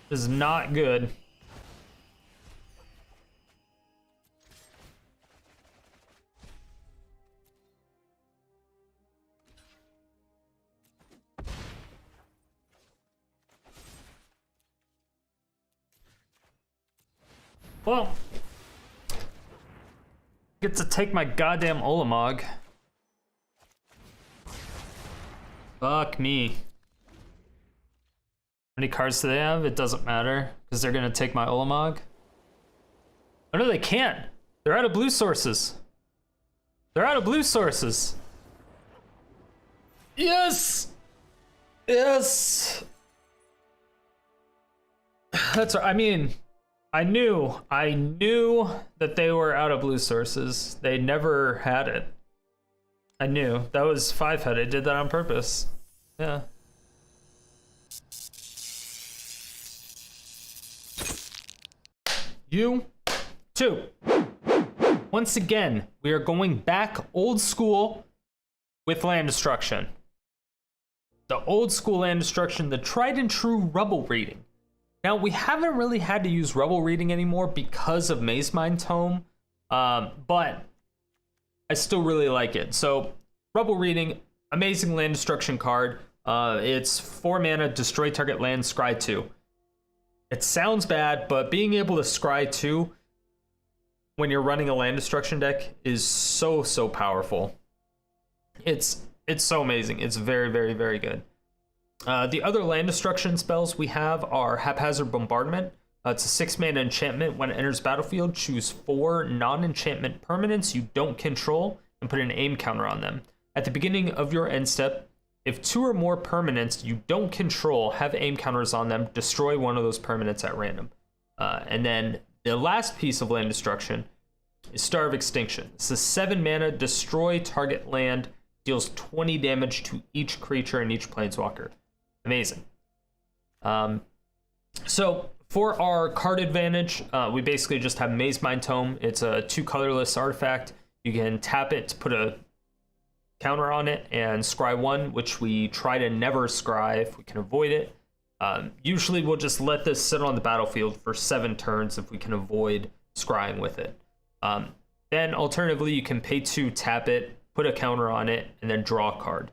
This is not good. Well, get to take my goddamn Ulamog. Fuck me. How many cards do they have? It doesn't matter, because they're gonna take my Ulamog. Oh no, they can't. They're out of blue sources. They're out of blue sources. Yes! Yes! That's right. I mean, I knew that they were out of blue sources. They never had it. I knew. That was 5-head. I did that on purpose. Yeah. You too. Once again, we are going back old school with land destruction. The old school land destruction, the tried and true Rubble Reading. Now, we haven't really had to use Rubble Reading anymore because of Mazemind Tome, but I still really like it. So, Rubble Reading, amazing land destruction card. It's 4 mana, destroy target land, scry 2. It sounds bad, but being able to scry 2 when you're running a land destruction deck is so powerful. It's so amazing. It's very, very, very good. The other land destruction spells we have are Haphazard Bombardment. It's a 6-mana enchantment. When it enters battlefield, choose 4 non-enchantment permanents you don't control and put an aim counter on them. At the beginning of your end step, if 2 or more permanents you don't control have aim counters on them, destroy one of those permanents at random. And then the last piece of land destruction is Star of Extinction. It's a 7-mana, destroy target land, deals 20 damage to each creature and each planeswalker. Amazing. So for our card advantage, we basically just have Mazemind Tome. It's a 2 colorless artifact. You can tap it to put a counter on it and scry 1, which we try to never scry if we can avoid it. Usually we'll just let this sit on the battlefield for 7 turns if we can avoid scrying with it. Then alternatively, you can pay 2, tap it, put a counter on it, and then draw a card.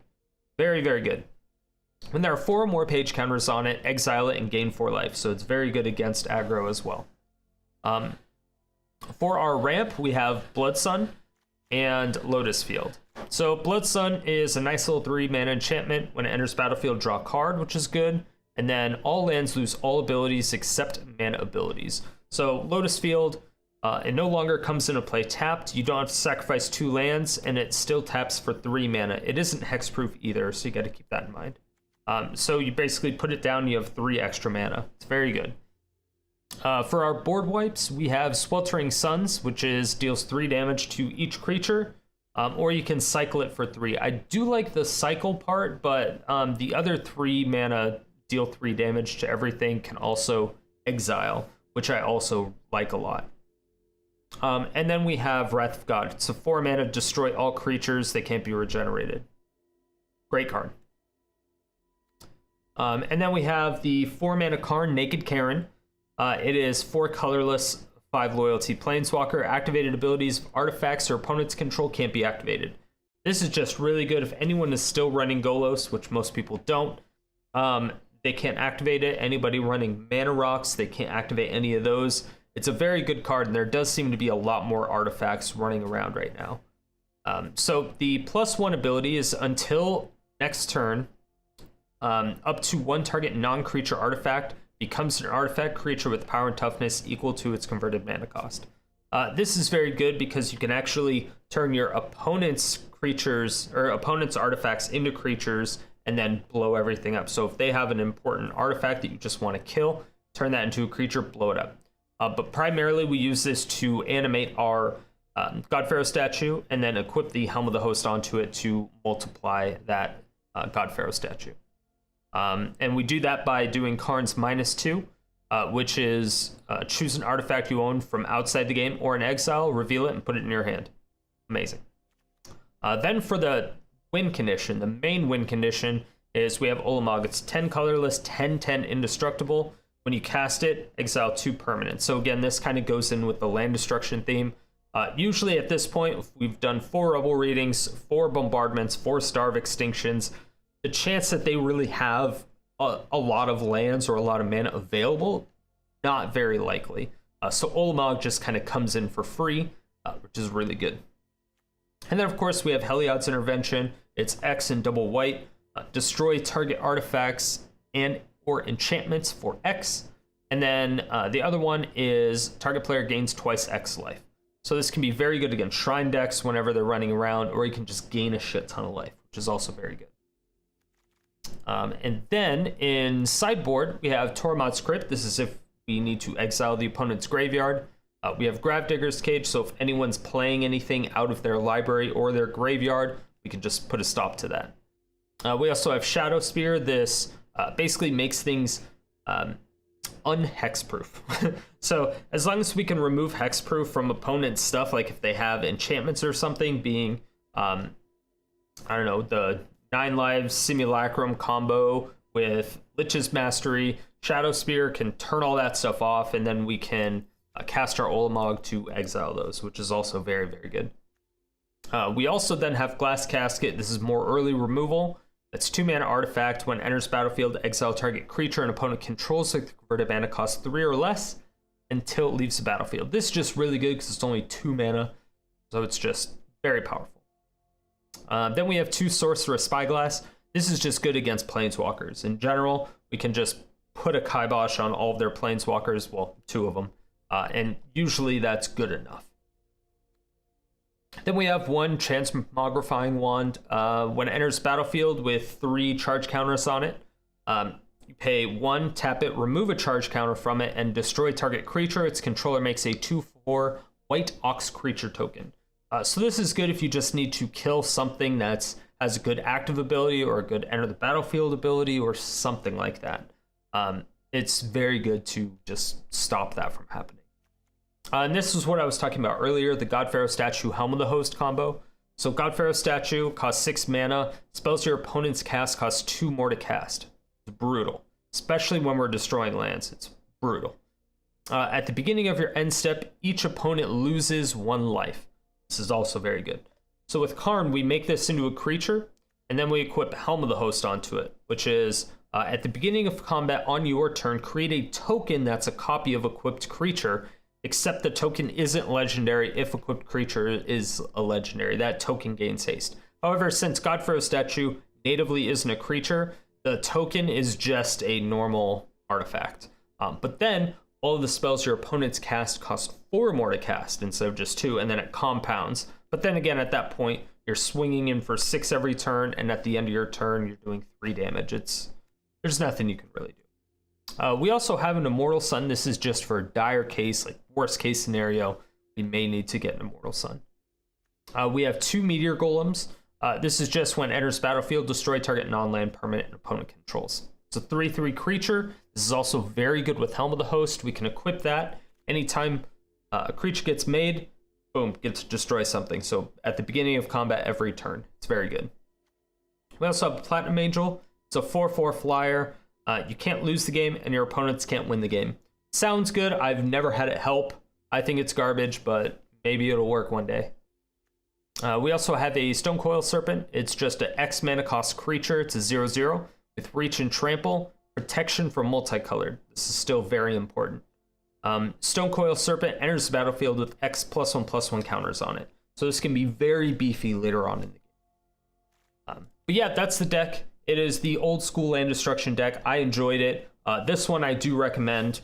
Very, very good. When there are 4 or more page counters on it, exile it and gain 4 life. So it's very good against aggro as well. For our ramp, we have Blood Sun and Lotus Field. So Blood Sun is a nice little 3-mana enchantment. When it enters battlefield, draw a card, which is good. And then all lands lose all abilities except mana abilities. So Lotus Field, it no longer comes into play tapped. You don't have to sacrifice 2 lands, and it still taps for 3 mana. It isn't hexproof either, so you got to keep that in mind. So you basically put it down, you have 3 extra mana. It's very good. For our board wipes, we have Sweltering Suns, which deals 3 damage to each creature, or you can cycle it for 3. I do like the cycle part, but the other 3 mana deal 3 damage to everything can also exile, which I also like a lot. And then we have Wrath of God. It's a 4 mana, destroy all creatures, they can't be regenerated. Great card. And then we have the 4 mana Karn, Naked Karen. It is 4 colorless, 5 loyalty planeswalker. Activated abilities, artifacts or opponent's control can't be activated. This is just really good if anyone is still running Golos, which most people don't. They can't activate it. Anybody running Mana Rocks, they can't activate any of those. It's a very good card, and there does seem to be a lot more artifacts running around right now. So the +1 ability is until next turn, up to 1 target non-creature artifact becomes an artifact creature with power and toughness equal to its converted mana cost. This is very good because you can actually turn your opponent's creatures or opponent's artifacts into creatures and then blow everything up. So if they have an important artifact that you just want to kill, turn that into a creature, blow it up. But primarily we use this to animate our God-Pharaoh statue and then equip the Helm of the Host onto it to multiply that God-Pharaoh statue. And we do that by doing Karn's -2, which is choose an artifact you own from outside the game or in exile, reveal it, and put it in your hand. Amazing. Then for the win condition, the main win condition is we have Ulamog. It's 10 colorless, 10/10 indestructible. When you cast it, exile 2 permanents. So again, this kind of goes in with the land destruction theme. Usually at this point, we've done 4 Rubble Readings, 4 Bombardments, 4 Star of Extinctions. The chance that they really have a lot of lands or a lot of mana available, not very likely. So Ulamog just kind of comes in for free, which is really good. And then, of course, we have Heliod's Intervention. It's X and double white. Destroy target artifacts and or enchantments for X. And then the other one is target player gains twice X life. So this can be very good against Shrine decks whenever they're running around, or you can just gain a shit ton of life, which is also very good. And then in Sideboard, we have Tormod's Crypt. This is if we need to exile the opponent's graveyard. We have Grafdigger's Cage, so if anyone's playing anything out of their library or their graveyard, we can just put a stop to that. We also have Shadowspear. This basically makes things unhexproof. So as long as we can remove hexproof from opponent's stuff, like if they have enchantments or something, being, I don't know, the 9 lives Simulacrum combo with Lich's Mastery, Shadowspear can turn all that stuff off, and then we can cast our Ulamog to exile those, which is also very, very good. We also then have Glass Casket. This is more early removal. It's 2 mana artifact. When it enters battlefield, exile target creature an opponent controls with the converted mana cost 3 or less until it leaves the battlefield. This is just really good because it's only 2 mana, so it's just very powerful. Then we have 2 Sorcerous Spyglass. This is just good against Planeswalkers. In general, we can just put a kibosh on all of their Planeswalkers, well, 2 of them, and usually that's good enough. Then we have 1 Transmogrifying Wand. When it enters battlefield with 3 charge counters on it, you pay 1, tap it, remove a charge counter from it, and destroy target creature. Its controller makes a 2/4 white Ox creature token. So this is good if you just need to kill something that has a good active ability or a good enter the battlefield ability or something like that. It's very good to just stop that from happening. And this is what I was talking about earlier, the God-Pharaoh statue Helm of the Host combo. So God-Pharaoh statue costs 6 mana. Spells your opponent's cast cost 2 more to cast. It's brutal, especially when we're destroying lands. It's brutal. At the beginning of your end step, each opponent loses 1 life. This is also very good. So with Karn, we make this into a creature, and then we equip Helm of the Host onto it, which is at the beginning of combat on your turn, create a token that's a copy of equipped creature, except the token isn't legendary. If equipped creature is a legendary, that token gains haste. However, since God-Pharaoh statue natively isn't a creature, the token is just a normal artifact. But then all of the spells your opponents cast cost 4 more to cast instead of just 2, and then it compounds. But then again, at that point, you're swinging in for 6 every turn, and at the end of your turn, you're doing 3 damage. There's nothing you can really do. We also have an Immortal Sun. This is just for a dire case, like worst case scenario, we may need to get an Immortal Sun. We have 2 Meteor Golems. This is just when enters battlefield, destroy target non-land permanent and opponent controls. It's a 3/3 creature. This is also very good with Helm of the Host. We can equip that. Anytime a creature gets made, boom, gets to destroy something. So at the beginning of combat every turn, it's very good. We also have Platinum Angel. It's a 4/4 flyer. You can't lose the game, and your opponents can't win the game. Sounds good. I've never had it help. I think it's garbage, but maybe it'll work one day. We also have a Stonecoil Serpent. It's just an X mana cost creature. It's a 0/0 with reach and trample, protection from multicolored. This is still very important. Stonecoil Serpent enters the battlefield with X +1/+1 counters on it. So this can be very beefy later on in the game. But yeah, that's the deck. It is the old school land destruction deck. I enjoyed it. This one I do recommend.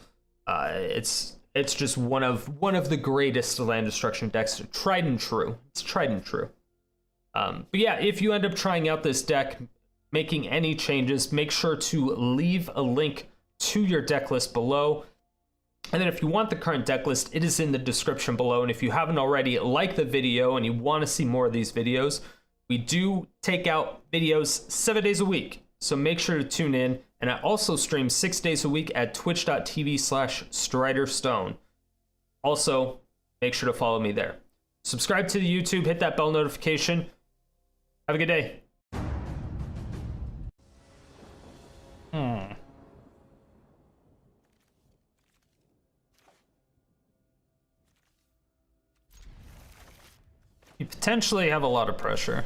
It's just one of the greatest land destruction decks. Tried and true. It's tried and true. But yeah, if you end up trying out this deck, making any changes, make sure to leave a link to your deck list below. And then if you want the current deck list, it is in the description below. And if you haven't already, like the video and you want to see more of these videos, we do take out videos 7 days a week, so make sure to tune in. And I also stream 6 days a week at twitch.tv/StriderStone. Also, make sure to follow me there. Subscribe to the YouTube, hit that bell notification. Have a good day. You potentially have a lot of pressure.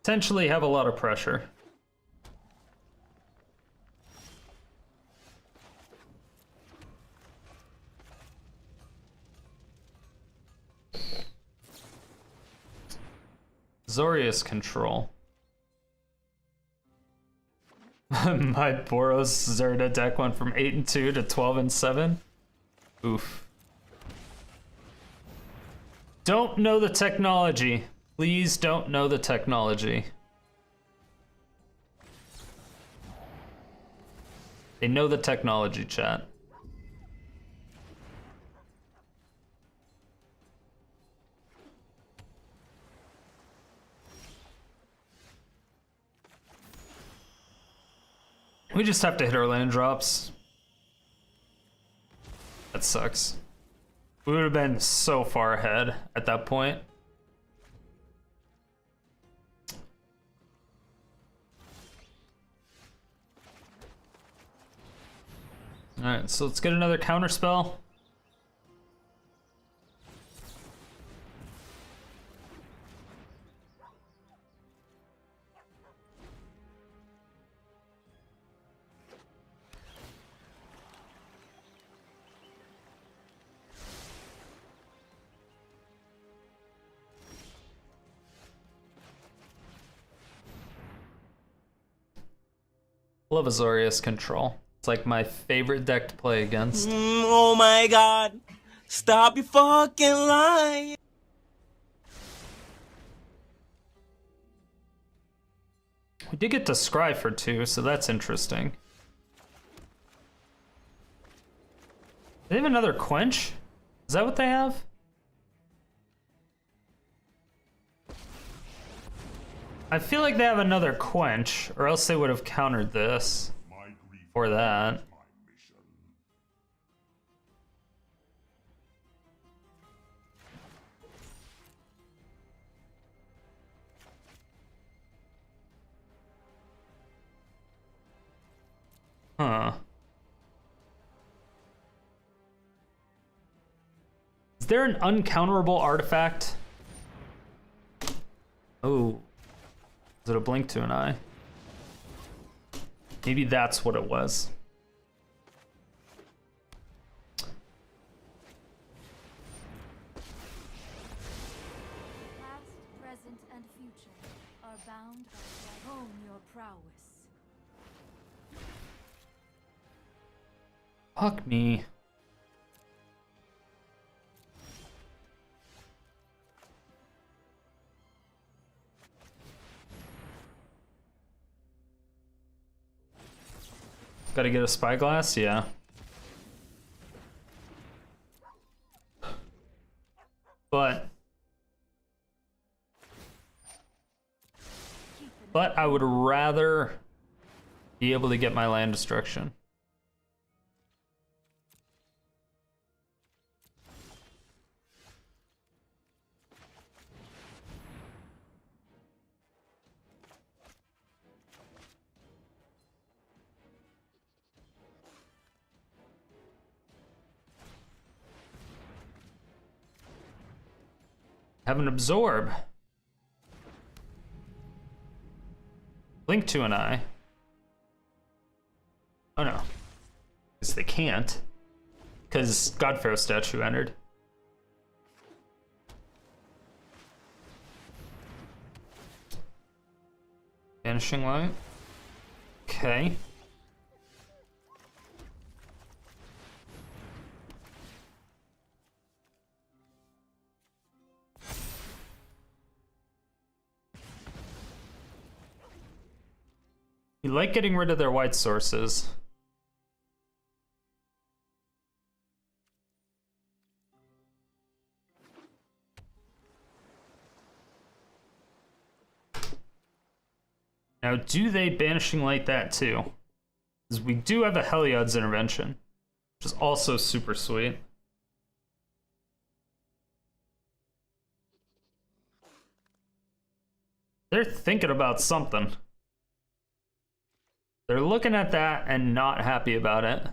Potentially have a lot of pressure. Azorius control. My Boros Zerda deck went from 8-2 to 12-7. Oof. Don't know the technology. Please don't know the technology. They know the technology, chat. We just have to hit our land drops. That sucks. We would have been so far ahead at that point. Alright, so let's get another counter spell. Love Azorius control. It's like my favorite deck to play against. Oh my god. Stop your fucking lying. We did get to scry for 2, so that's interesting. They have another quench? Is that what they have? I feel like they have another quench, or else they would have countered this for that. Huh. Is there an uncounterable artifact? Oh. Is it a blink to an eye? Maybe that's what it was. Past, present, and future are bound by hone your prowess. Fuck me. Gotta get a Spyglass? Yeah. But I would rather be able to get my land destruction. Have an absorb. Blink to an eye. Oh no. Because they can't. Because God-Pharaoh statue entered. Vanishing Light. Okay. You like getting rid of their white sources. Now, do they Banishing Light that too? Because we do have a Heliod's Intervention, which is also super sweet. They're thinking about something. They're looking at that and not happy about it.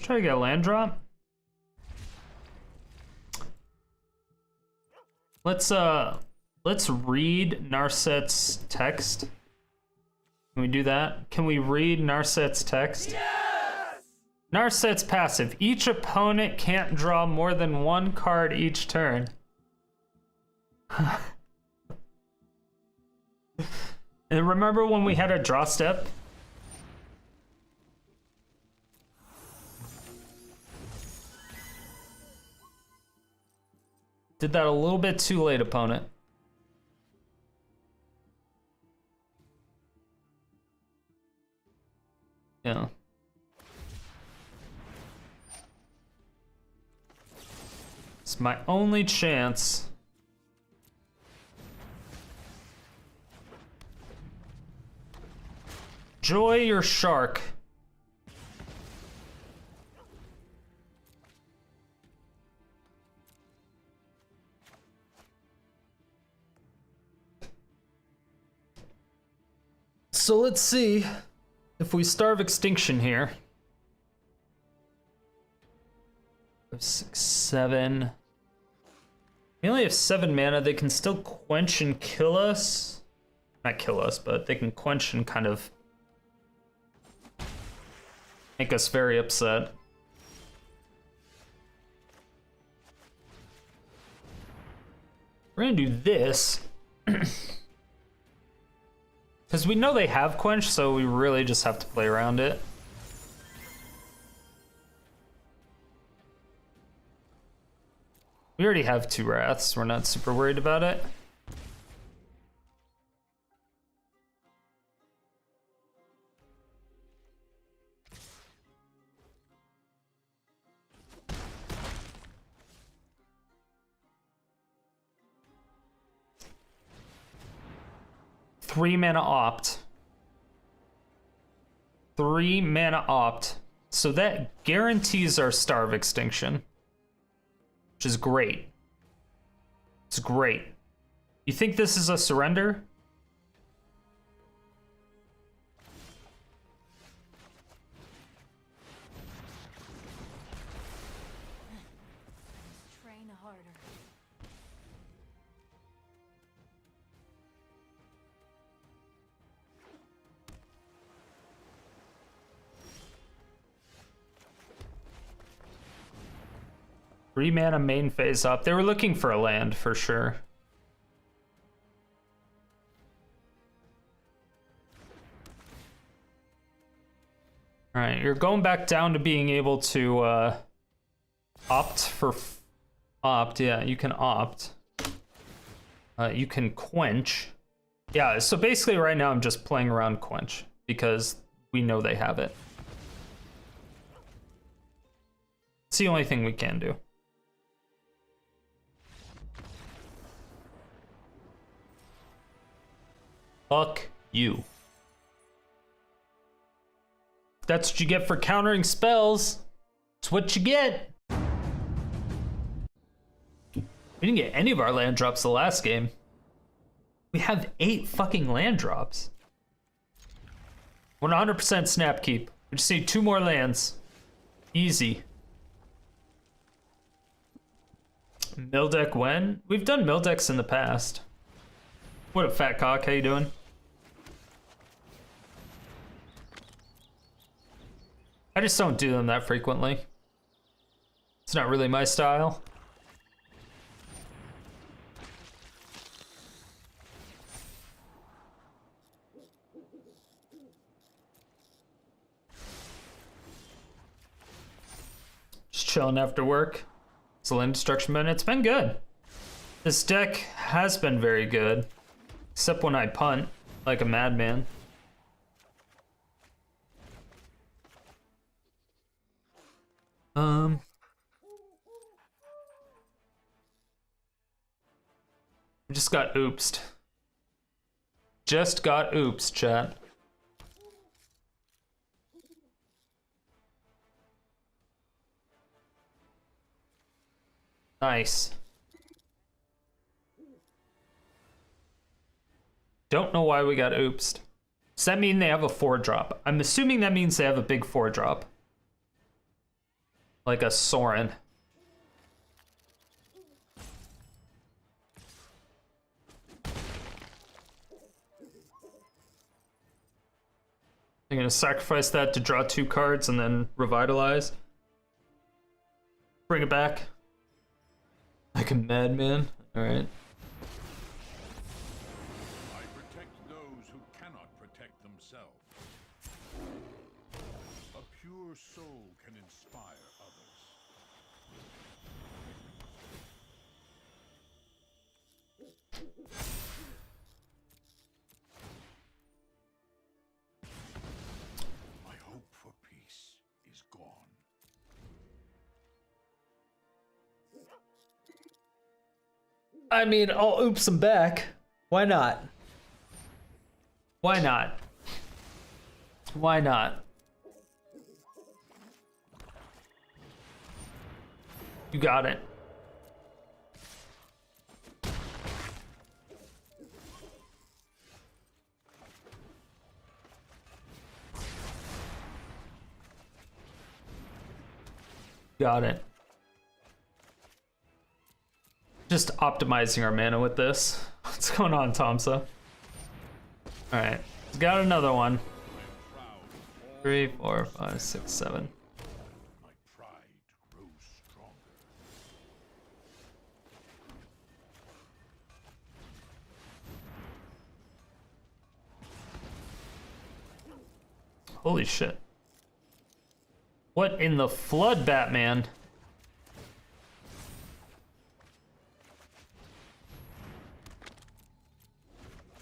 try to get a land drop. Let's read Narset's text. Can we do that? Can we read Narset's text? Yes! Narset's passive. Each opponent can't draw more than one card each turn. And remember when we had a draw step? Did that a little bit too late, opponent. Yeah. It's my only chance. Joy your shark. So let's see if we Star of Extinction here. 5, 6, 7. We only have 7 mana. They can still quench and kill us. Not kill us, but they can quench and kind of make us very upset. We're gonna do this. Because we know they have quench, so we really just have to play around it. We already have 2 Wraths. We're not super worried about it. Three mana opt. 3 mana opt. So that guarantees our Star of Extinction. Which is great. It's great. You think this is a surrender? Train harder. Three mana main phase up. They were looking for a land for sure. All right, you're going back down to being able to opt for opt. Yeah, you can opt. You can quench. Yeah, so basically right now I'm just playing around quench because we know they have it. It's the only thing we can do. Fuck you. That's what you get for countering spells. It's what you get. We didn't get any of our land drops the last game. We have 8 fucking land drops. 100% snap keep. We just need 2 more lands. Easy. Mill deck when? We've done mill decks in the past. What up, fat cock? How you doing? I just don't do them that frequently. It's not really my style. Just chilling after work. It's a land destruction minute. It's been good. This deck has been very good. Except when I punt like a madman. We just got oopsed. Just got oops, chat. Nice. Don't know why we got oopsed. Does that mean they have a 4-drop? I'm assuming that means they have a big 4-drop. like a Sorin. I'm gonna sacrifice that to draw 2 cards and then revitalize. Bring it back. Like a madman. Alright. I protect those who cannot protect themselves. A pure soul can inspire others. My hope for peace is gone. I mean, I'll oops them back. Why not? Why not? Why not? You got it. Got it. Just optimizing our mana with this. What's going on, Tomsa? Alright. Got another one. 3, 4, 5, 6, 7. My pride grows stronger. Holy shit. What in the flood, Batman?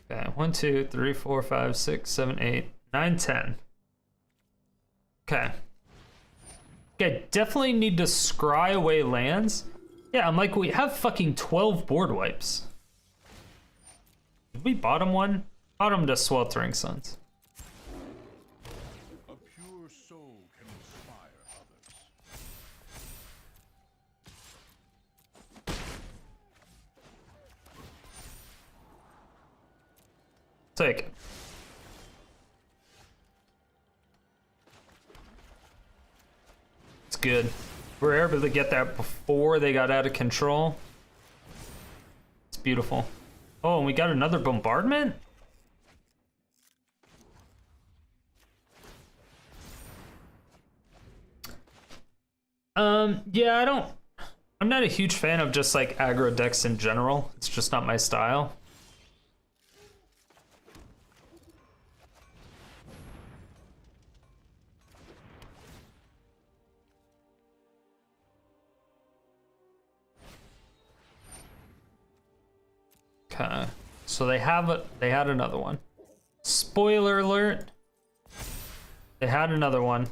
Okay, 1, 2, 3, 4, 5, 6, 7, 8, 9, 10. Okay. Okay, definitely need to scry away lands. Yeah, I'm like, we have fucking 12 board wipes. Did we bottom one? Bottom to Sweltering Suns. A pure soul can inspire others. Take it. It's good. We're able to get that before they got out of control. It's beautiful. Oh, and we got another bombardment? Yeah, I'm not a huge fan of just like aggro decks in general. It's just not my style. Okay, so they had another one. Spoiler alert. They had another one.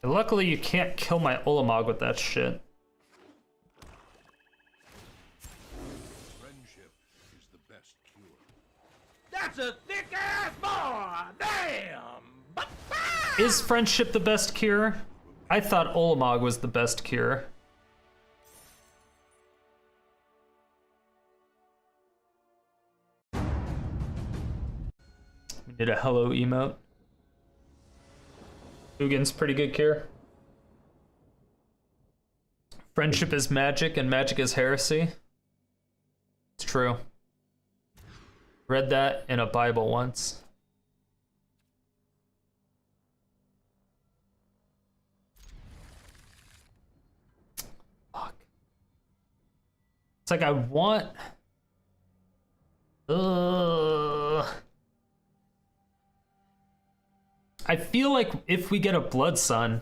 And luckily you can't kill my Ulamog with that shit. Friendship is the best cure. That's a thick ass boy! Damn! Is friendship the best cure? I thought Ulamog was the best cure. We did a hello emote. Ugin's pretty good cure. Friendship is magic and magic is heresy. It's true. Read that in a Bible once. Fuck. It's like I want... I feel like if we get a Blood Sun,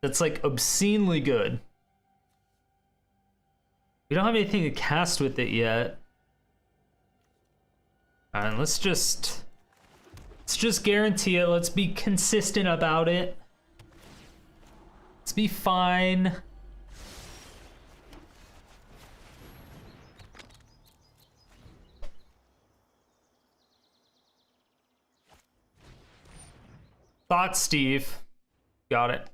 that's like obscenely good. We don't have anything to cast with it yet. And let's just guarantee it. Let's be consistent about it. Let's be fine. Thought, Steve. Got it.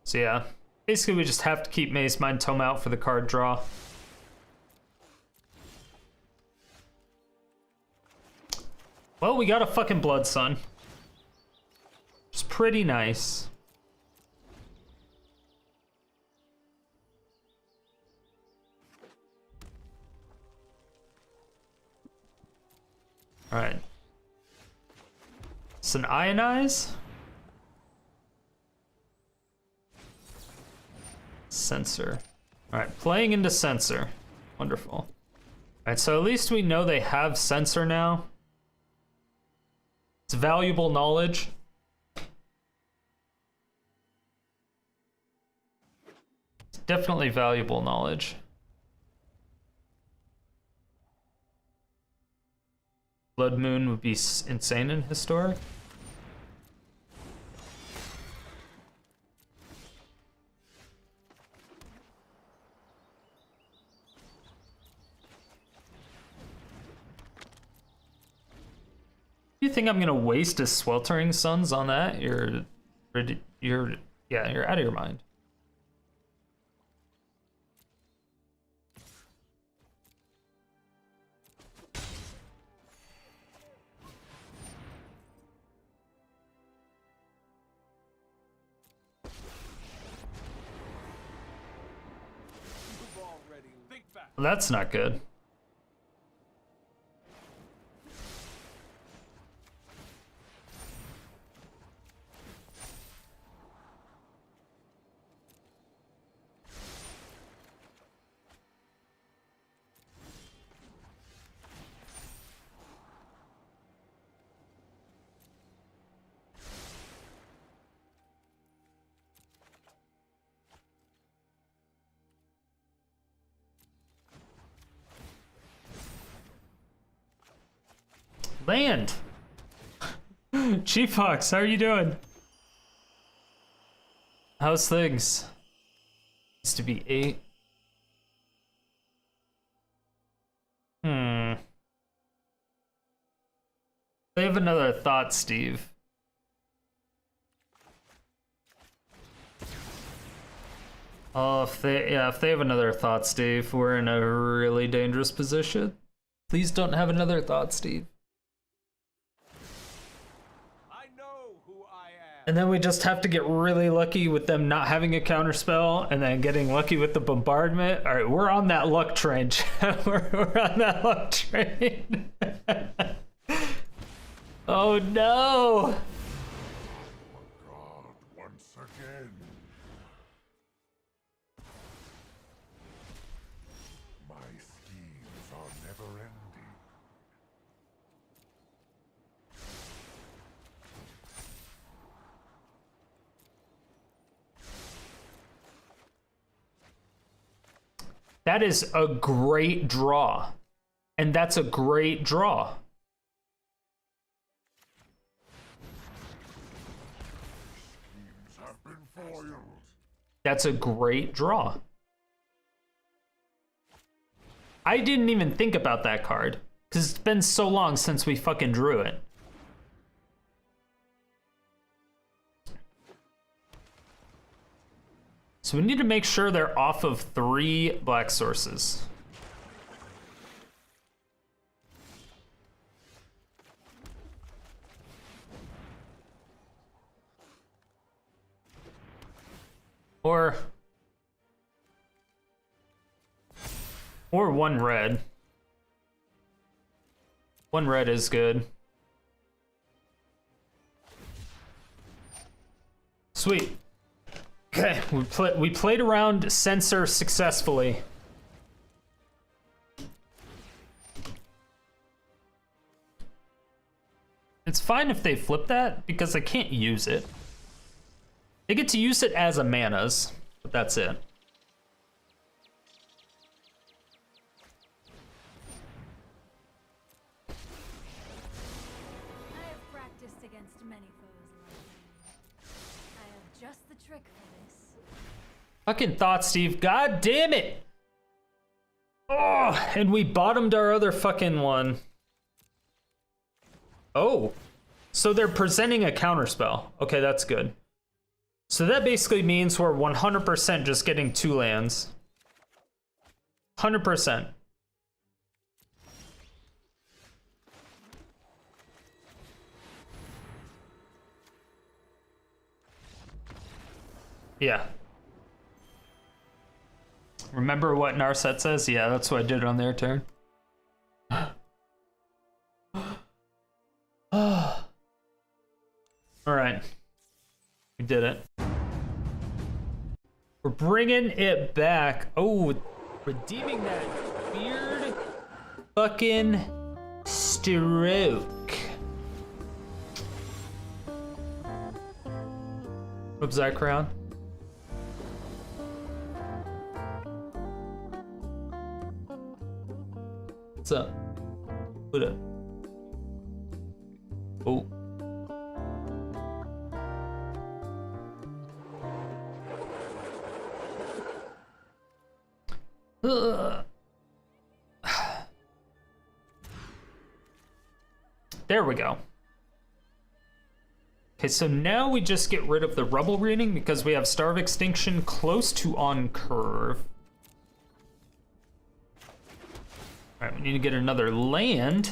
So yeah, basically we just have to keep Mazemind Tome out for the card draw. Well, we got a fucking Blood Sun. It's pretty nice. All right. It's an Ionize. Sensor. All right, playing into Sensor. Wonderful. All right, so at least we know they have Sensor now. It's valuable knowledge. It's definitely valuable knowledge. Blood Moon would be insane in Historic. You think I'm gonna waste a Sweltering Suns on that? You're out of your mind. Well, that's not good. Land! Chief Fox, how are you doing? How's things? Used to be 8. They have another thought, Steve. Oh, if they have another thought, Steve, we're in a really dangerous position. Please don't have another thought, Steve. And then we just have to get really lucky with them not having a counterspell and then getting lucky with the bombardment. All right, we're on that luck train. we're on that luck train. Oh no! God, once again. My schemes are never ending. That is a great draw. And that's a great draw. Schemes have been foiled. That's a great draw. I didn't even think about that card, because it's been so long since we fucking drew it. So we need to make sure they're off of 3 black sources. Or 1 red. 1 red is good. Sweet. Okay, we played around Sensor successfully. It's fine if they flip that, because I can't use it. They get to use it as a manas, but that's it. I have practiced against many foes like you. I have just the trick for this. Fucking thought, Steve. God damn it! Oh, and we bottomed our other fucking one. Oh, so they're presenting a counterspell. Okay, that's good. So that basically means we're 100% just getting 2 lands. 100%. Yeah. Remember what Narset says? Yeah, that's what I did on their turn. Alright. We did it. We're bringing it back. Oh, redeeming that weird fucking stroke. What's that crown? What's up? What up? Oh. There we go. Okay, so now we just get rid of the Rubble Reading because we have Star of Extinction close to on curve. Alright, we need to get another land.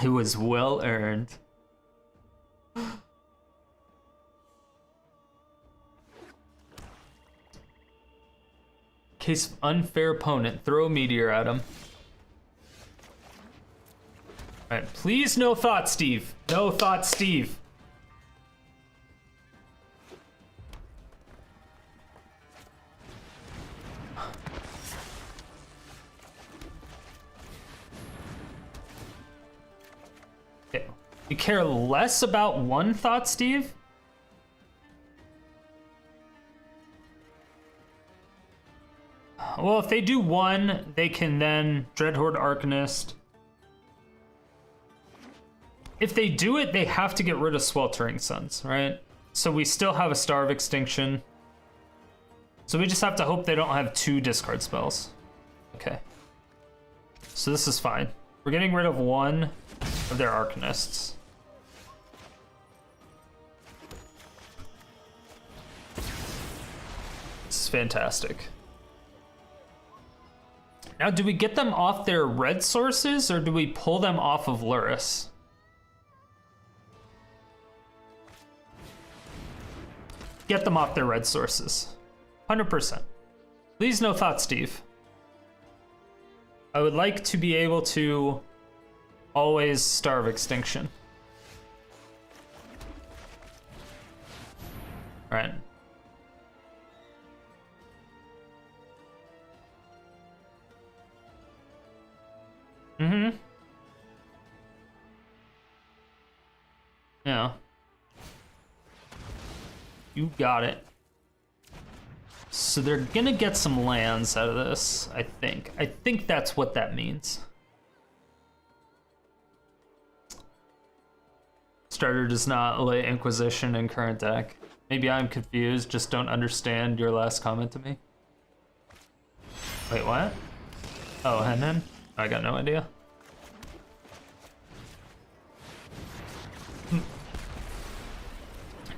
It was well earned. Case of unfair opponent, throw a meteor at him. Alright, please no thought, Steve. No thought, Steve. Okay. You care less about one thought, Steve? Well, if they do one, they can then Dreadhorde Arcanist. If they do it, they have to get rid of Sweltering Suns, right? So we still have a Star of Extinction. So we just have to hope they don't have 2 discard spells. Okay. So this is fine. We're getting rid of one of their Arcanists. This is fantastic. Now, do we get them off their red sources, or do we pull them off of Lurrus? Get them off their red sources. 100%. Please no thought, Steve. I would like to be able to always Star of Extinction. All right. Mm-hmm. Yeah. You got it. So they're gonna get some lands out of this, I think. I think that's what that means. Starter does not lay Inquisition in current deck. Maybe I'm confused, just don't understand your last comment to me. Wait, what? Oh, Hen? I got no idea.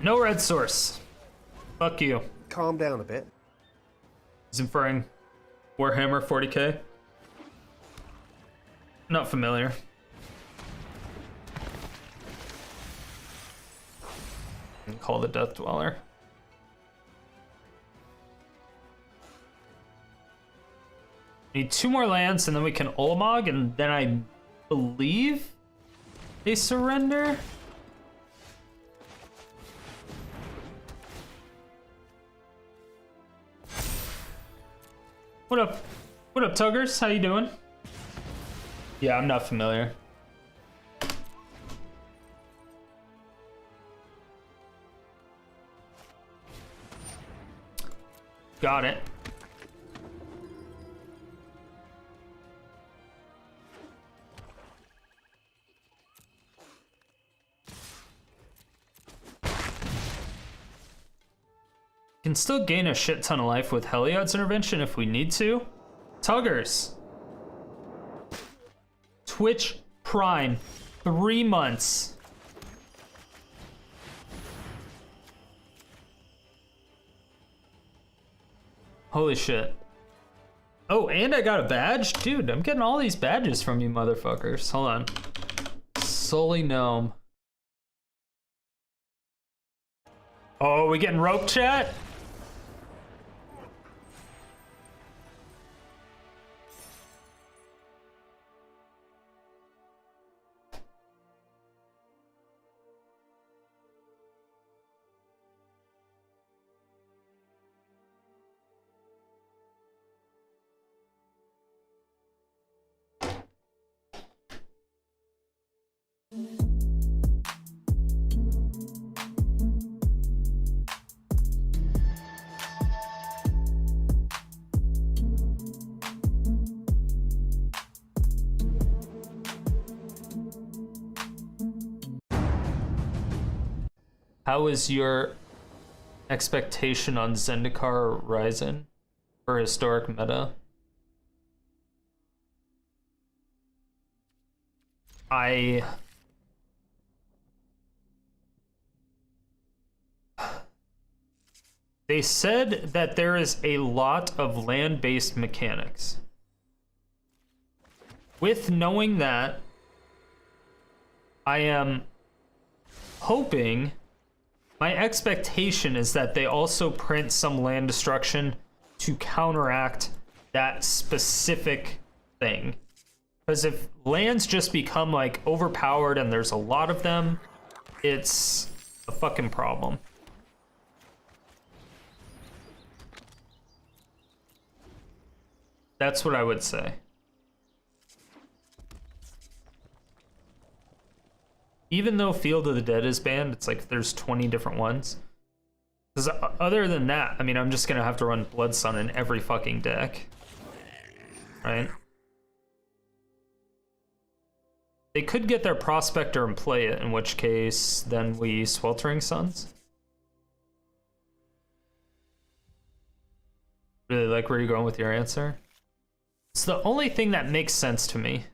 No red source. Fuck you. Calm down a bit. He's inferring Warhammer 40k. Not familiar. And call the Death Dweller. Need 2 more lands and then we can Ulamog, and then I believe they surrender. What up? What up, Tuggers? How you doing? Yeah, I'm not familiar. Got it. Can still gain a shit ton of life with Heliod's intervention if we need to. Tuggers. Twitch Prime. 3 months. Holy shit. Oh, and I got a badge? Dude, I'm getting all these badges from you motherfuckers. Hold on. Sully Gnome. Oh, we getting rope chat? How is your expectation on Zendikar Ryzen for historic meta? They said that there is a lot of land-based mechanics. With knowing that, I am hoping, my expectation is that they also print some land destruction to counteract that specific thing. Because if lands just become like overpowered and there's a lot of them, it's a fucking problem. That's what I would say. Even though Field of the Dead is banned, it's like there's 20 different ones. Because other than that, I mean, I'm just gonna have to run Blood Sun in every fucking deck. Right? They could get their Prospector and play it, in which case, then we Sweltering Suns. Really like where you're going with your answer. It's the only thing that makes sense to me.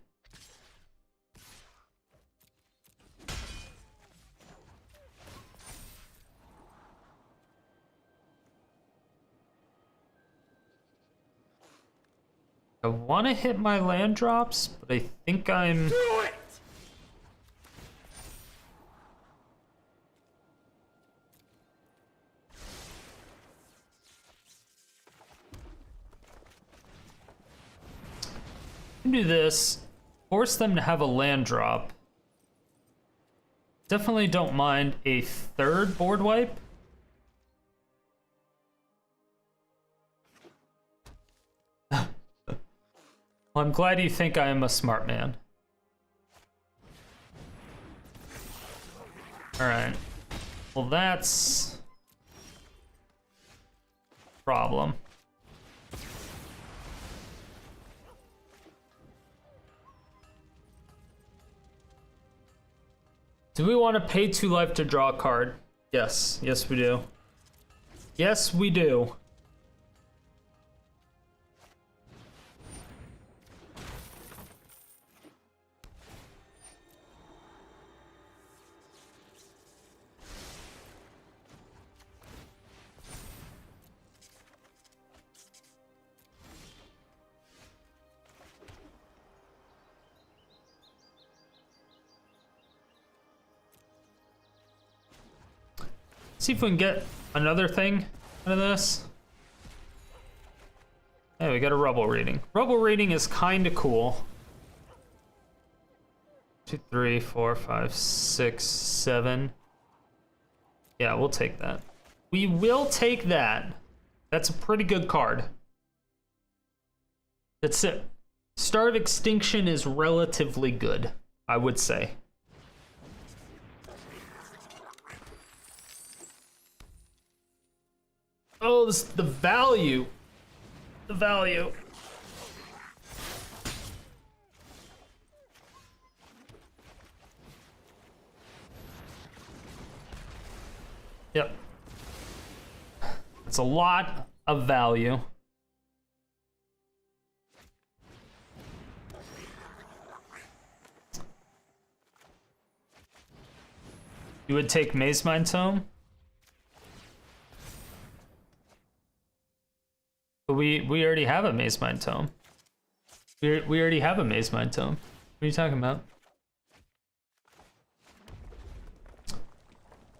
I want to hit my land drops, but I think I'm... Do it! Do this, force them to have a land drop. Definitely don't mind a third board wipe. Well, I'm glad you think I am a smart man. Alright. Well, that's a problem. Do we want to pay 2 life to draw a card? Yes. Yes, we do. Yes, we do. See if we can get another thing out of this. Yeah, we got a Rubble Reading. Rubble Reading is kind of cool. 2, 3, 4, 5, 6, 7. Yeah, we'll take that. We will take that. That's a pretty good card. That's it. Star of Extinction is relatively good, I would say. Oh, this, the value. The value. Yep. It's a lot of value. You would take Mazemind Tome? But we already have a Mazemind Tome. We already have a Mazemind Tome. What are you talking about?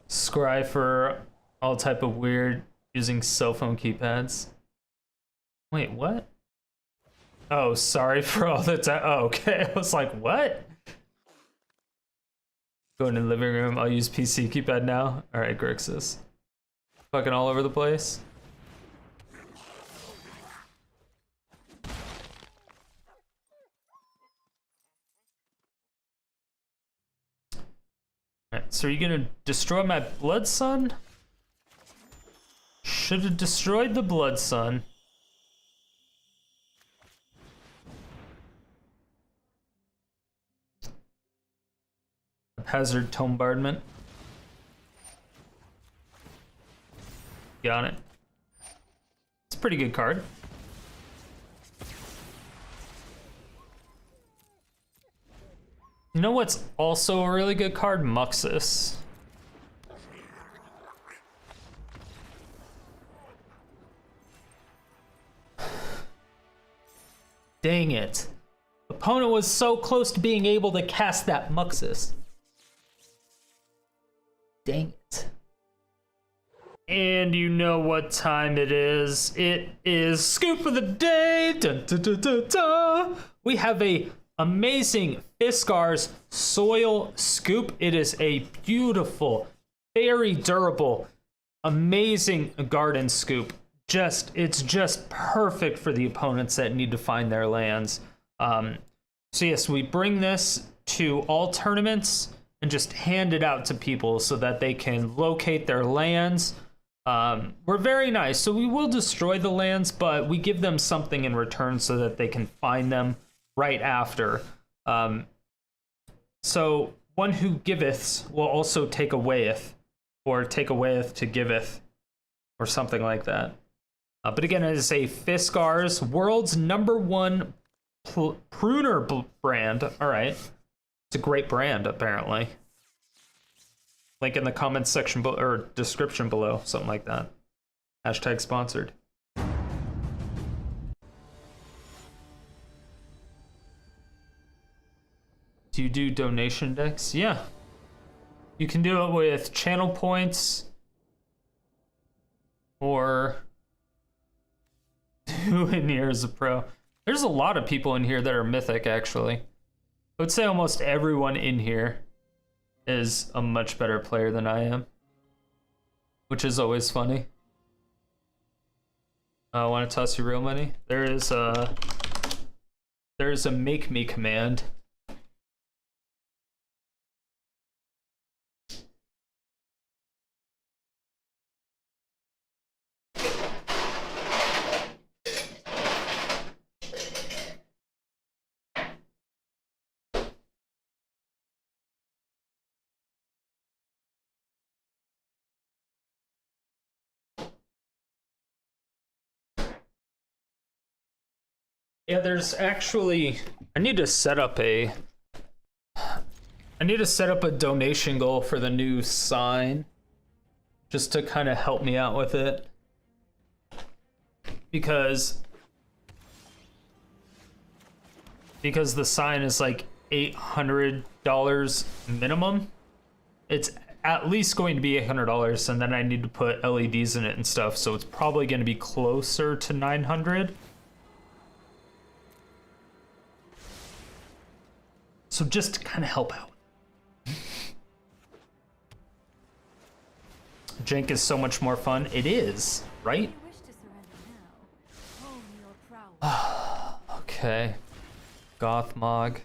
Scry for All type of weird using cell phone keypads. Wait, what? Oh, sorry for all the time. Oh, okay. I was like, what? Going in the living room. I'll use PC keypad now. All right, Grixis. Fucking all over the place. Alright, so are you gonna destroy my Blood Sun? Should have destroyed the Blood Sun. Haphazard Bombardment. Got it. It's a pretty good card. You know what's also a really good card? Muxus. Dang it. Opponent was so close to being able to cast that Muxus. Dang it. And you know what time it is. It is Scoop of the Day. Dun, dun, dun, dun, dun. We have a amazing Fiskar's Soil Scoop. It is a beautiful, very durable, amazing garden scoop. It's just perfect for the opponents that need to find their lands. So yes, we bring this to all tournaments and just hand it out to people so that they can locate their lands. We're very nice, so we will destroy the lands, but we give them something in return so that they can find them right after. So one who giveth will also take awayeth, or take awayeth to giveth, or something like that. But again, it is a Fiskar's world's #1 pruner brand. All right, it's a great brand apparently. Link in the comments section or description below, something like that. Hashtag sponsored. Do you do donation decks? Yeah. You can do it with channel points or do in here as a pro. There's a lot of people in here that are mythic, actually. I would say almost everyone in here is a much better player than I am, which is always funny. I want to toss you real money. There's a make me command. Yeah, there's actually, I need to set up a donation goal for the new sign, just to kind of help me out with it, because the sign is like $800 minimum. It's at least going to be $800, and then I need to put LEDs in it and stuff, so it's probably going to be closer to 900. So just to kind of help out. Jank is so much more fun. It is, right? You wish to surrender now. Hone your prowess. Okay. Gothmog.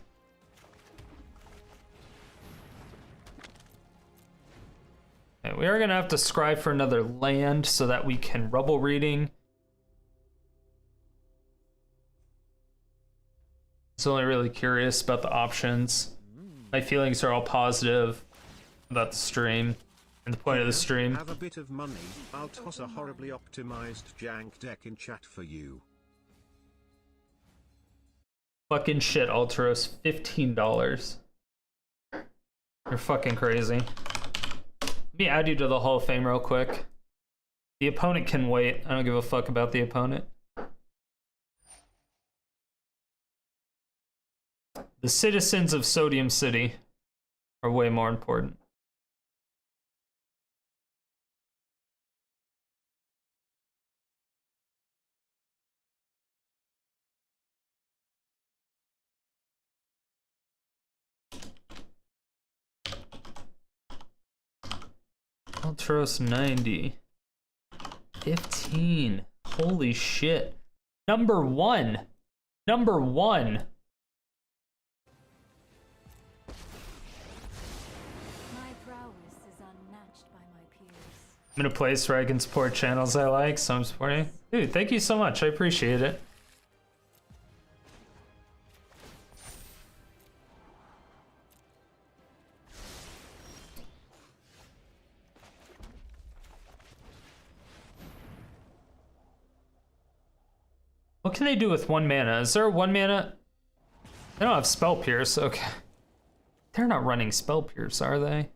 Okay, we are gonna have to scry for another land so that we can Rubble Reading. I'm only really curious about the options. My feelings are all positive about the stream and the point of the stream. Have a bit of money. I'll toss a horribly optimized jank deck in chat for you. Fucking shit, Alteros. $15. You're fucking crazy. Let me add you to the Hall of Fame real quick. The opponent can wait. I don't give a fuck about the opponent. The citizens of Sodium City are way more important. Ultros 90. 15. Holy shit. Number 1. Number 1. My prowess is unmatched by my peers. I'm in a place where I can support channels I like, so I'm supporting. Dude, thank you so much. I appreciate it. What can they do with 1 mana? Is there 1 mana? They don't have Spell Pierce, okay. They're not running Spell Pierce, are they?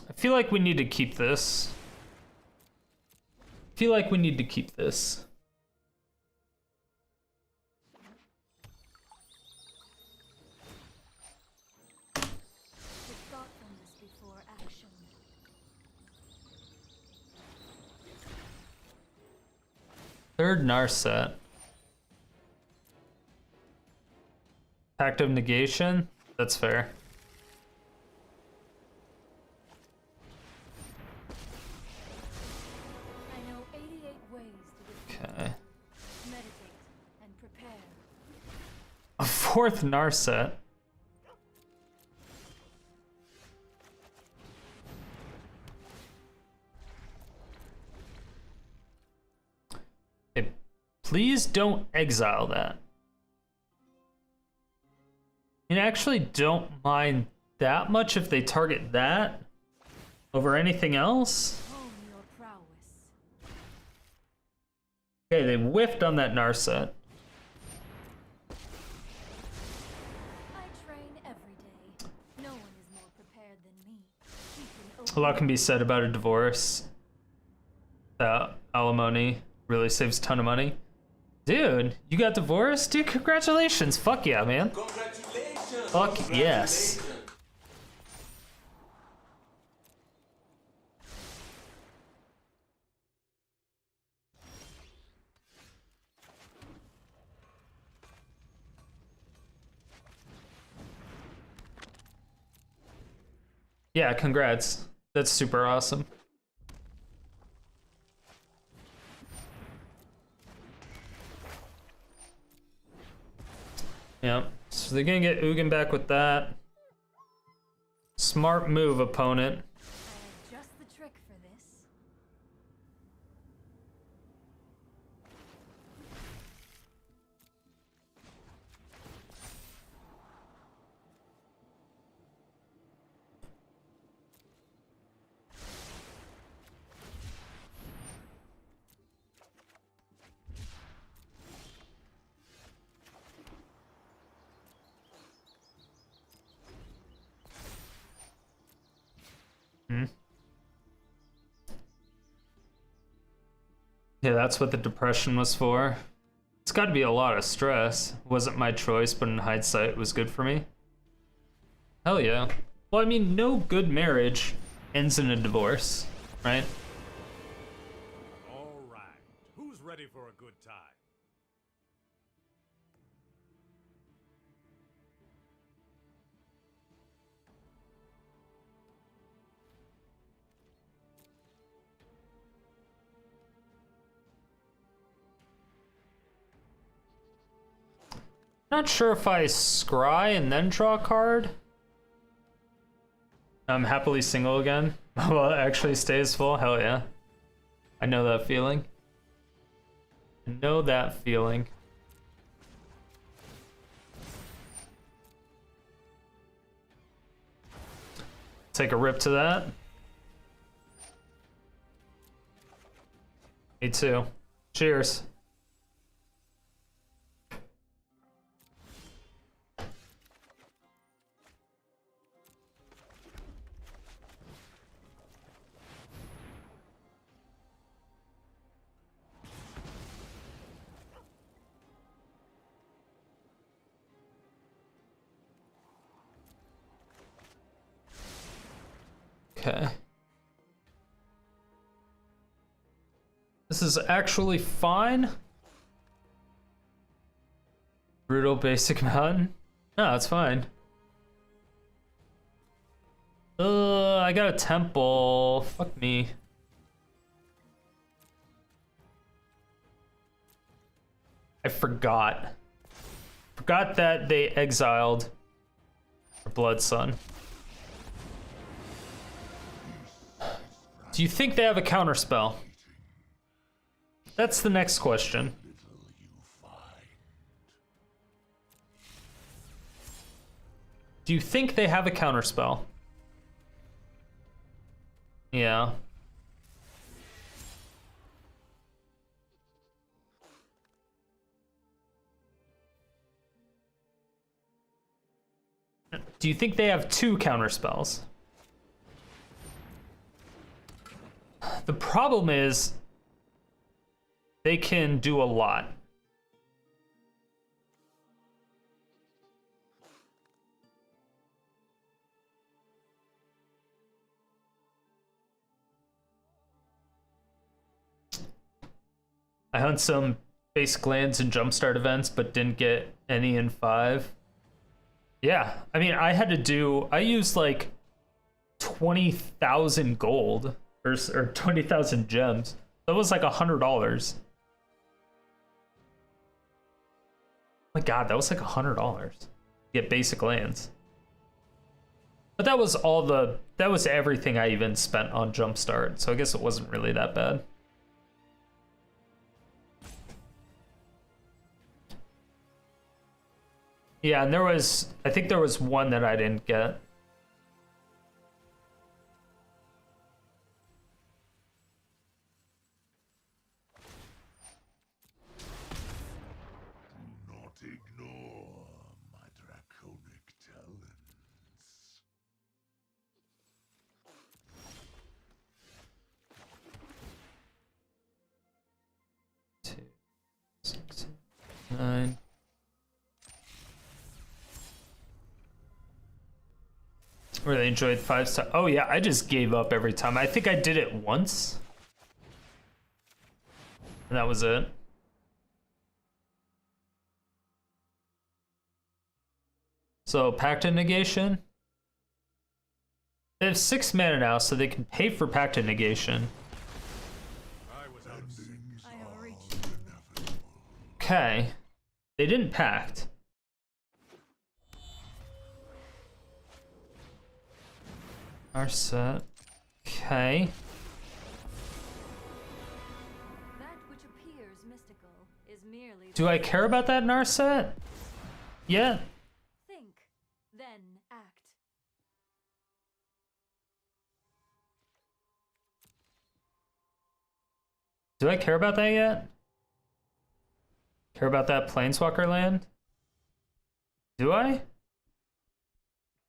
I feel like we need to keep this. I feel like we need to keep this. With thoughtfulness before action. Third Narset. Pact of Negation? That's fair. I know 88 ways to defeat. Okay. Meditate and prepare. A 4th Narset. Hey, please don't exile that. I actually don't mind that much if they target that over anything else. Hone your prowess. Okay, they whiffed on that Narset. I train every day. No one is more prepared than me. A lot can be said about a divorce. Alimony really saves a ton of money. Dude, you got divorced? Dude, congratulations. Fuck yeah, man. Congratulations. Fuck yes. Yeah, congrats. That's super awesome. Yeah, so they're gonna get Ugin back with that. Smart move, opponent. I have just the trick for this. Yeah, that's what the depression was for. It's got to be a lot of stress. Wasn't my choice, but in hindsight, it was good for me. Hell yeah. Well, I mean, no good marriage ends in a divorce, right? All right. Who's ready for a good time? Not sure if I scry and then draw a card. I'm happily single again. Well, it actually stays full. Hell yeah. I know that feeling. I know that feeling. Take a rip to that. Me too. Cheers. Okay. This is actually fine. Brutal basic mountain. No, it's fine. I got a temple. Fuck me. I forgot. Forgot that they exiled Blood Sun. Do you think they have a counterspell? That's the next question. Do you think they have a counterspell? Yeah. Do you think they have 2 counterspells? The problem is they can do a lot. I hunt some basic lands and jumpstart events, but didn't get any in 5. Yeah, I mean, I used like 20,000 gold or 20,000 gems. That was like $100. My God, that was like $100. Get basic lands. But that was everything I even spent on jumpstart, so I guess it wasn't really that bad. Yeah, and I think there was one that I didn't get. Do not ignore my draconic talents. 2, 6, 9. Really enjoyed 5-star. Oh yeah, I just gave up every time. I think I did it once. And that was it. So Pact of Negation. They have 6 mana now, so they can pay for Pact of Negation. I was out of sync. I have reached. Okay. They didn't Pact. Our set. Okay. That which appears mystical is merely. Do I care about that in our set? Yeah. Think, then act. Do I care about that yet? Care about that Planeswalker land? Do I?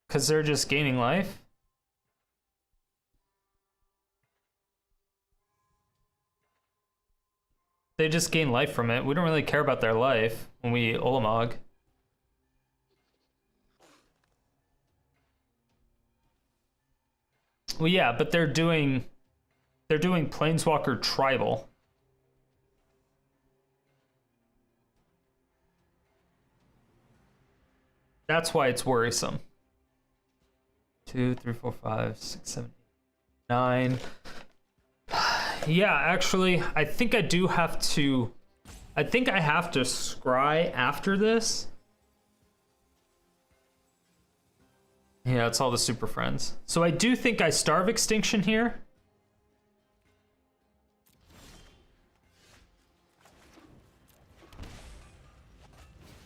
Because they're just gaining life? They just gain life from it. We don't really care about their life when we Ulamog. Well, yeah, but they're doing Planeswalker Tribal. That's why it's worrisome. 2, 3, 4, 5, 6, 7, 9. Yeah, actually, I think I do have to. I think I have to scry after this. Yeah, it's all the super friends. So I do think I Star of Extinction here.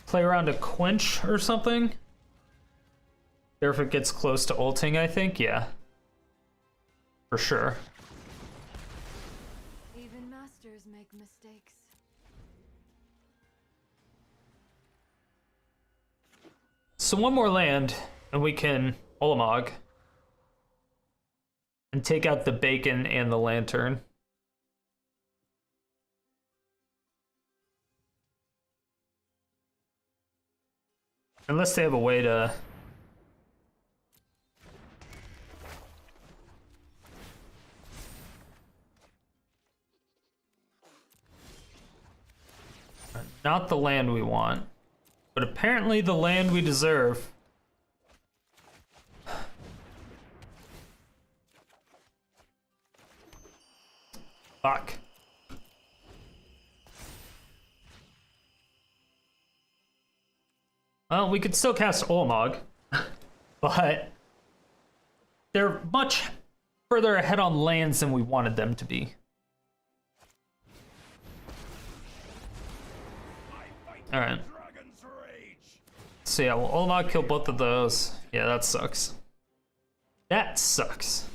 Play around a Quench or something. There if it gets close to ulting, I think. Yeah. For sure. Even masters make mistakes. So one more land, and we can Ulamog. And take out the bacon and the lantern. Unless they have a way to... Not the land we want, but apparently the land we deserve. Fuck. Well, we could still cast Ulamog, but they're much further ahead on lands than we wanted them to be. All right. So yeah, we'll Ulamog kill both of those. Yeah, that sucks. That sucks.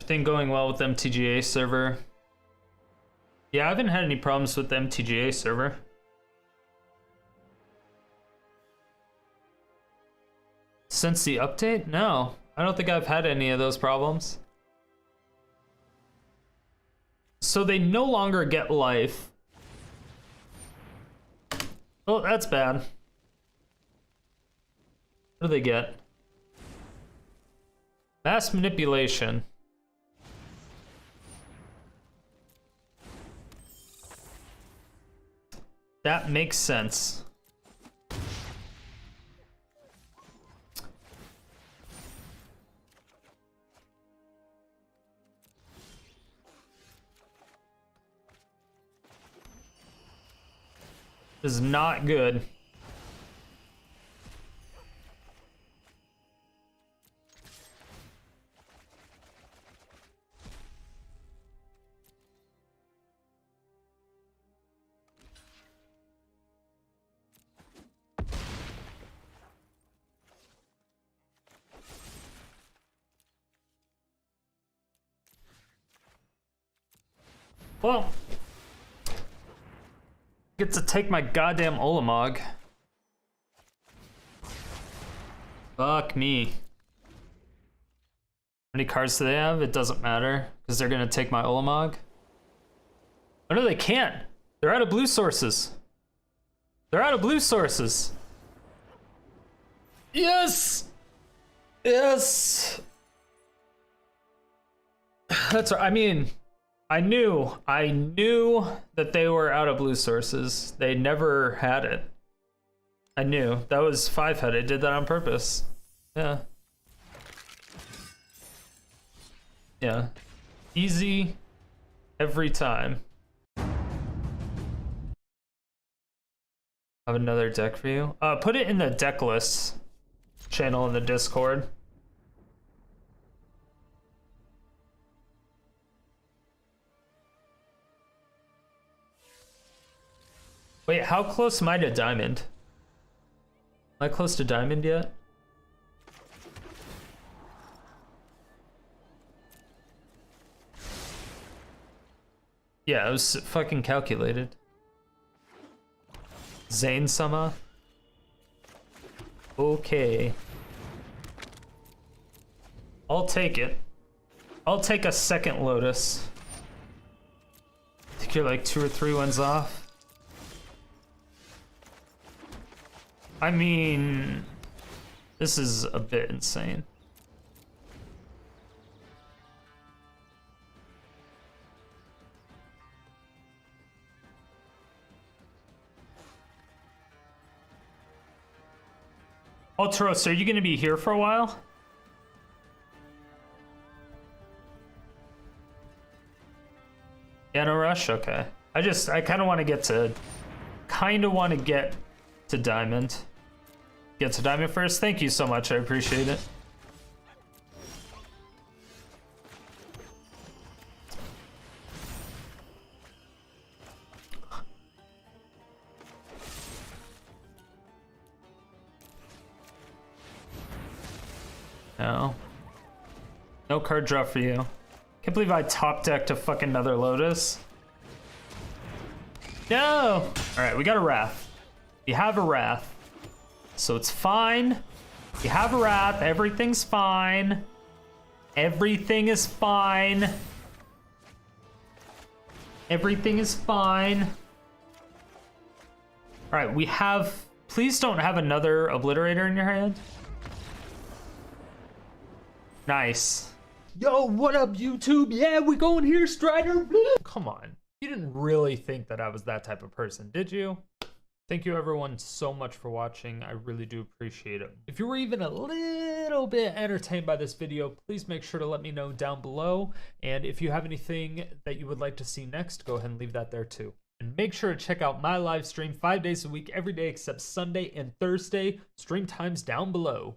Everything going well with MTGA server. Yeah, I haven't had any problems with the MTGA server. Since the update? No, I don't think I've had any of those problems. So they no longer get life. Oh, that's bad. What do they get? Mass manipulation. That makes sense. This is not good. Well, get to take my goddamn Ulamog. Fuck me. How many cards do they have? It doesn't matter, because they're gonna take my Ulamog. Oh no, they can't. They're out of blue sources. They're out of blue sources. Yes! Yes! That's right. I mean, I knew that they were out of blue sources. They never had it. I knew. That was 5-head. I did that on purpose. Yeah. Yeah. Easy every time. I have another deck for you. Put it in the deck list channel in the Discord. Wait, how close am I to diamond? Am I close to diamond yet? Yeah, it was fucking calculated. Zane Sama. Okay. I'll take it. I'll take a second Lotus. I think you're like 2 or 3 ones off. I mean, this is a bit insane. Ultros, are you gonna be here for a while? Yeah, no rush? Okay. I kind of want to get to diamond. Get to diamond first. Thank you so much. I appreciate it. No. No card draw for you. Can't believe I top decked a fucking another Lotus. No! Alright, we got a Wrath. We have a Wrath. So it's fine. We have a Wrath. Everything's fine. Everything is fine. Everything is fine. Alright, we have... Please don't have another Obliterator in your hand. Nice. Yo, what up, YouTube? Yeah, we going here, Strider. Come on. You didn't really think that I was that type of person, did you? Thank you everyone so much for watching. I really do appreciate it. If you were even a little bit entertained by this video, please make sure to let me know down below. And if you have anything that you would like to see next, go ahead and leave that there too. And make sure to check out my live stream 5 days a week, every day except Sunday and Thursday. Stream times down below.